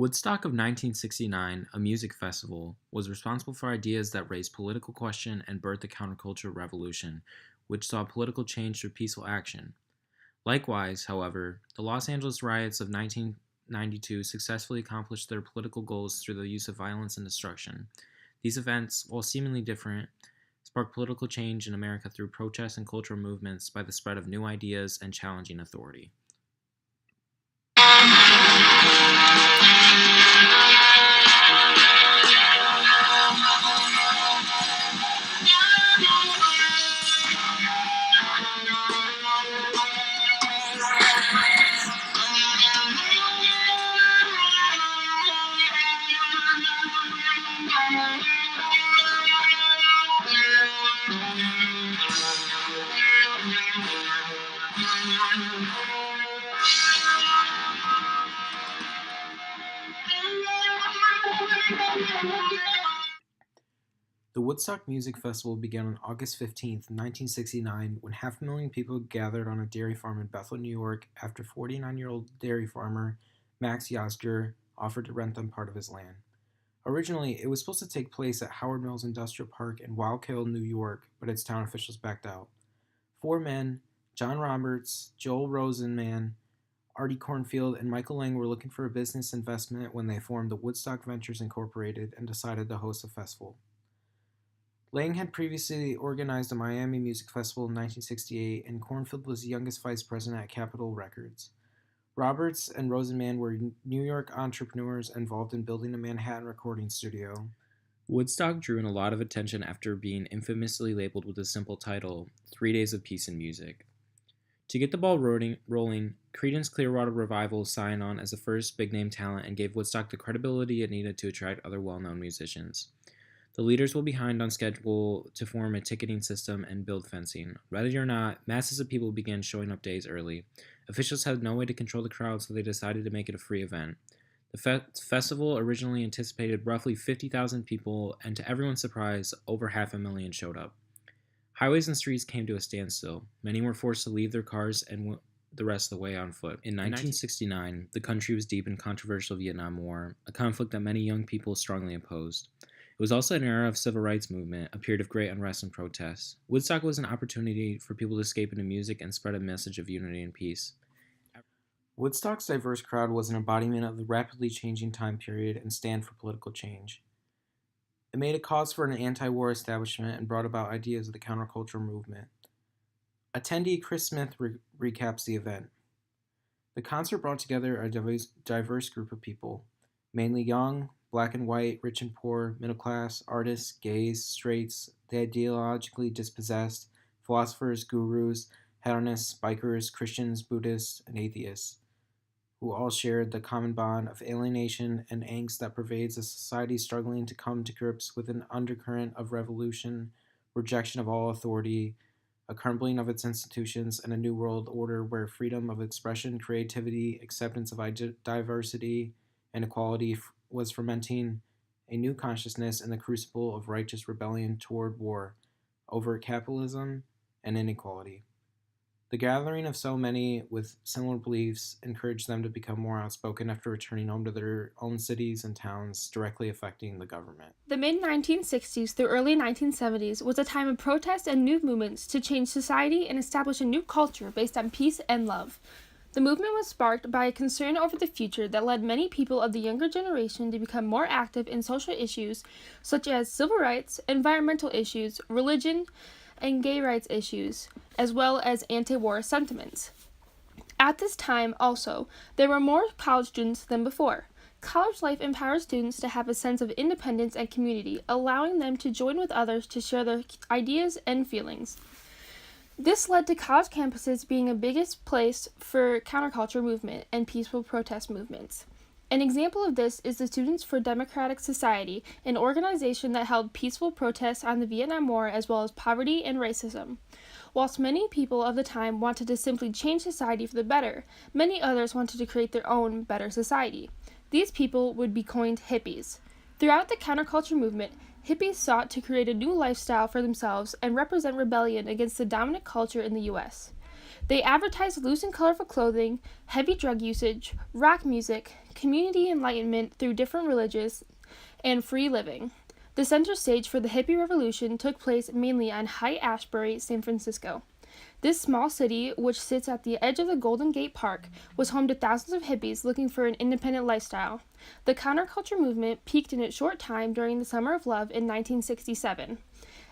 Woodstock of 1969, a music festival, was responsible for ideas that raised political question and birthed the counterculture revolution, which saw political change through peaceful action. Likewise, however, the Los Angeles riots of 1992 successfully accomplished their political goals through the use of violence and destruction. These events, while seemingly different, sparked political change in America through protests and cultural movements by the spread of new ideas and challenging authority. The Woodstock Music Festival began on August 15, 1969, when 500,000 people gathered on a dairy farm in Bethel, New York, after 49-year-old dairy farmer Max Yasgur offered to rent them part of his land. Originally, it was supposed to take place at Howard Mills Industrial Park in Wallkill, New York, but its town officials backed out. Four men, John Roberts, Joel Rosenman, Artie Cornfield, and Michael Lang, were looking for a business investment when they formed the Woodstock Ventures Incorporated and decided to host a festival. Lang had previously organized a Miami Music Festival in 1968, and Cornfield was the youngest vice president at Capitol Records. Roberts and Rosenman were New York entrepreneurs involved in building a Manhattan recording studio. Woodstock drew in a lot of attention after being infamously labeled with the simple title, 3 Days of Peace and Music. To get the ball rolling, Creedence Clearwater Revival signed on as the first big-name talent and gave Woodstock the credibility it needed to attract other well-known musicians. The leaders were behind on schedule to form a ticketing system and build fencing. Ready or not, masses of people began showing up days early. Officials had no way to control the crowd, so they decided to make it a free event. The festival originally anticipated roughly 50,000 people, and to everyone's surprise, over 500,000 showed up. Highways and streets came to a standstill. Many were forced to leave their cars and went the rest of the way on foot. In 1969, the country was deep in controversial Vietnam War, a conflict that many young people strongly opposed. It was also an era of civil rights movement, a period of great unrest and protests. Woodstock was an opportunity for people to escape into music and spread a message of unity and peace. Woodstock's diverse crowd was an embodiment of the rapidly changing time period and stand for political change. It made a cause for an anti-war establishment and brought about ideas of the counterculture movement. Attendee Chris Smith recaps the event. The concert brought together a diverse group of people, mainly young, black and white, rich and poor, middle class, artists, gays, straights, the ideologically dispossessed, philosophers, gurus, hedonists, bikers, Christians, Buddhists, and atheists, who all shared the common bond of alienation and angst that pervades a society struggling to come to grips with an undercurrent of revolution, rejection of all authority, a crumbling of its institutions, and a new world order where freedom of expression, creativity, acceptance of diversity, and equality was fermenting a new consciousness in the crucible of righteous rebellion toward war, over capitalism and inequality. The gathering of so many with similar beliefs encouraged them to become more outspoken after returning home to their own cities and towns, directly affecting the government. The mid-1960s through early 1970s was a time of protest and new movements to change society and establish a new culture based on peace and love. The movement was sparked by a concern over the future that led many people of the younger generation to become more active in social issues such as civil rights, environmental issues, religion, and gay rights issues, as well as anti-war sentiments. At this time, also, there were more college students than before. College life empowers students to have a sense of independence and community, allowing them to join with others to share their ideas and feelings. This led to college campuses being a biggest place for counterculture movement and peaceful protest movements. An example of this is the Students for Democratic Society, an organization that held peaceful protests on the Vietnam War as well as poverty and racism. Whilst many people of the time wanted to simply change society for the better, many others wanted to create their own better society. These people would be coined hippies. Throughout the counterculture movement, hippies sought to create a new lifestyle for themselves and represent rebellion against the dominant culture in the U.S. They advertised loose and colorful clothing, heavy drug usage, rock music, community enlightenment through different religions, and free living. The center stage for the hippie revolution took place mainly on Haight-Ashbury, San Francisco. This small city, which sits at the edge of the Golden Gate Park, was home to thousands of hippies looking for an independent lifestyle. The counterculture movement peaked in its short time during the Summer of Love in 1967.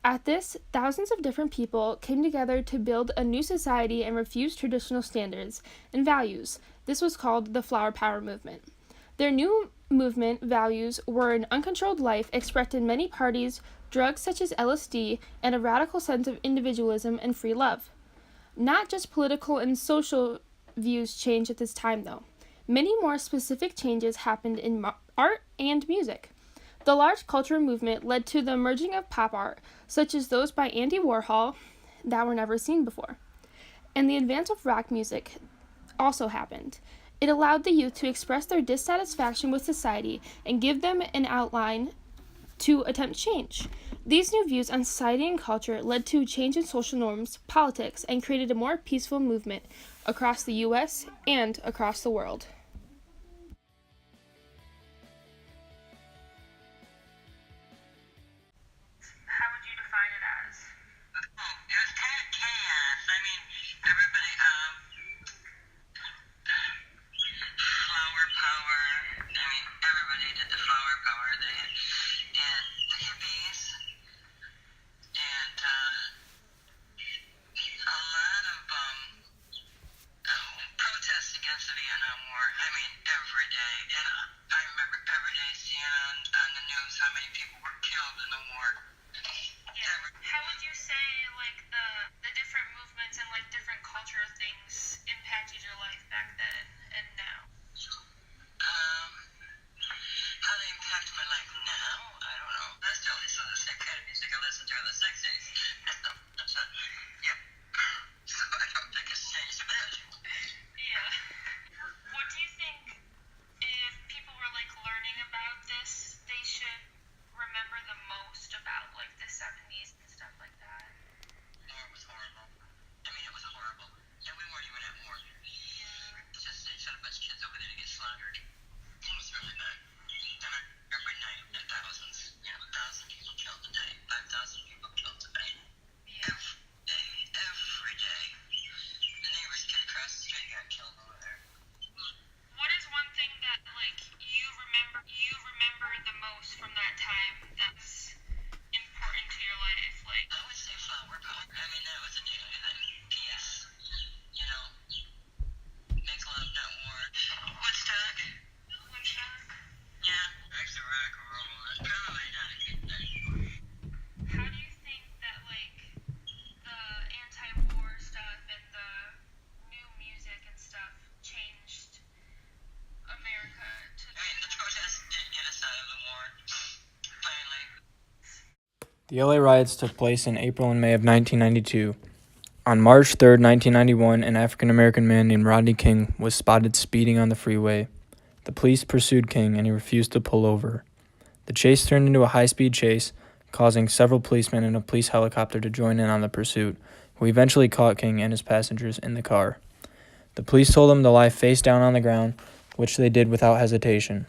At this, thousands of different people came together to build a new society and refuse traditional standards and values. This was called the Flower Power movement. Their new movement values were an uncontrolled life expressed in many parties, drugs such as LSD, and a radical sense of individualism and free love. Not just political and social views changed at this time, though. Many more specific changes happened in art and music. The large cultural movement led to the emerging of pop art, such as those by Andy Warhol, that were never seen before. And the advance of rock music also happened. It allowed the youth to express their dissatisfaction with society and give them an outline to attempt change. These new views on society and culture led to a change in social norms, politics, and created a more peaceful movement across the U.S. and across the world. How would you define it as? Oh, it was kind of chaos. I mean, everybody, flower power. I mean, everybody did the flower power. And the hippies, and a lot of protests against the Vietnam War. I mean, every day. And I remember every day seeing on the news how many people were killed in the war. Yeah. How would you say like the different movements and like different cultural things impacted your life back then and now? How they impact my life now? I don't know. I still listen to the same kind of music I listened to in the 60s. Yeah. So I don't think it's changed a bit. Yeah. What do you think if people were like learning about this, they should remember the most about like the 70s and stuff like that? War was horrible. I mean, it was horrible. And we weren't even at war. It's just they sent a bunch of kids over there to get slaughtered. It was really bad. And every night, thousands, 1,000 people killed a day, 5,000 people killed a day. Yeah. Every day. The neighbor's kid across the street got killed over there. What is one thing that like you remember the most from that time that's important to your life? Like I would say flower power. I mean that was a new thing. Peace. Make love, not war. Woodstock. Yeah, extra rock and roll. That's probably not a good thing. How do you think that like the anti-war stuff and the new music and stuff changed America to? I mean, the protests did get us out of the war. Finally. The LA riots took place in April and May of 1992. On March 3, 1991, an African-American man named Rodney King was spotted speeding on the freeway. The police pursued King, and he refused to pull over. The chase turned into a high-speed chase, causing several policemen and a police helicopter to join in on the pursuit, who eventually caught King and his passengers in the car. The police told them to lie face down on the ground, which they did without hesitation.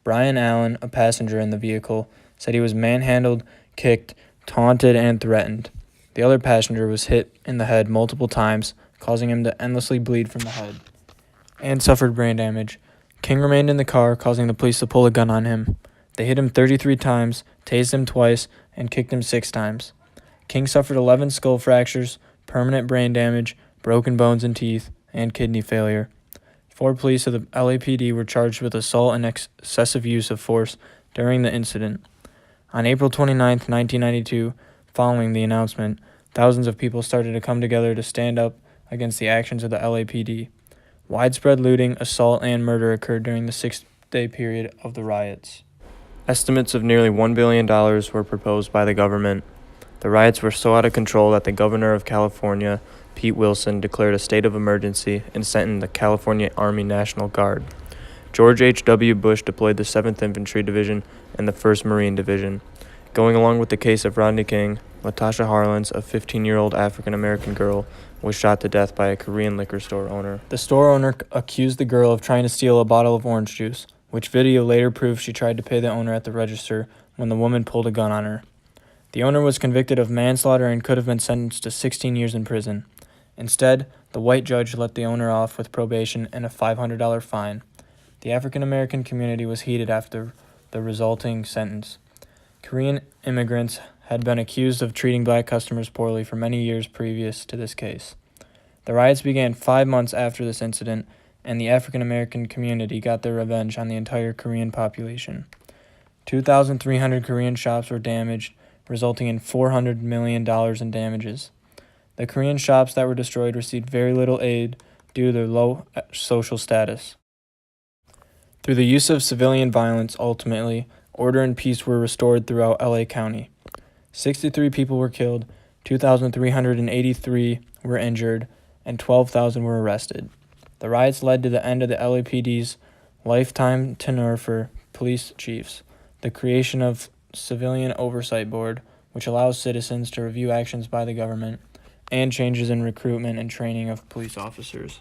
Brian Allen, a passenger in the vehicle, said he was manhandled, kicked, taunted, and threatened. The other passenger was hit in the head multiple times, causing him to endlessly bleed from the head, and suffered brain damage. King remained in the car, causing the police to pull a gun on him. They hit him 33 times, tased him twice, and kicked him 6 times. King suffered 11 skull fractures, permanent brain damage, broken bones and teeth, and kidney failure. 4 police of the LAPD were charged with assault and excessive use of force during the incident. On April 29, 1992, following the announcement, thousands of people started to come together to stand up against the actions of the LAPD. Widespread looting, assault, and murder occurred during the 6-day period of the riots. Estimates of nearly $1 billion were proposed by the government. The riots were so out of control that the governor of California, Pete Wilson, declared a state of emergency and sent in the California Army National Guard. George H.W. Bush deployed the 7th Infantry Division and the 1st Marine Division. Going along with the case of Rodney King, Latasha Harlins, a 15-year-old African-American girl, was shot to death by a Korean liquor store owner. The store owner accused the girl of trying to steal a bottle of orange juice, which video later proved she tried to pay the owner at the register when the woman pulled a gun on her. The owner was convicted of manslaughter and could have been sentenced to 16 years in prison. Instead, the white judge let the owner off with probation and a $500 fine. The African-American community was heated after the resulting sentence. Korean immigrants had been accused of treating black customers poorly for many years previous to this case. The riots began 5 months after this incident, and the African-American community got their revenge on the entire Korean population. 2,300 Korean shops were damaged, resulting in $400 million in damages. The Korean shops that were destroyed received very little aid due to their low social status. Through the use of civilian violence, ultimately, order and peace were restored throughout LA County. 63 people were killed, 2,383 were injured, and 12,000 were arrested. The riots led to the end of the LAPD's lifetime tenure for police chiefs, the creation of Civilian Oversight Board, which allows citizens to review actions by the government, and changes in recruitment and training of police officers.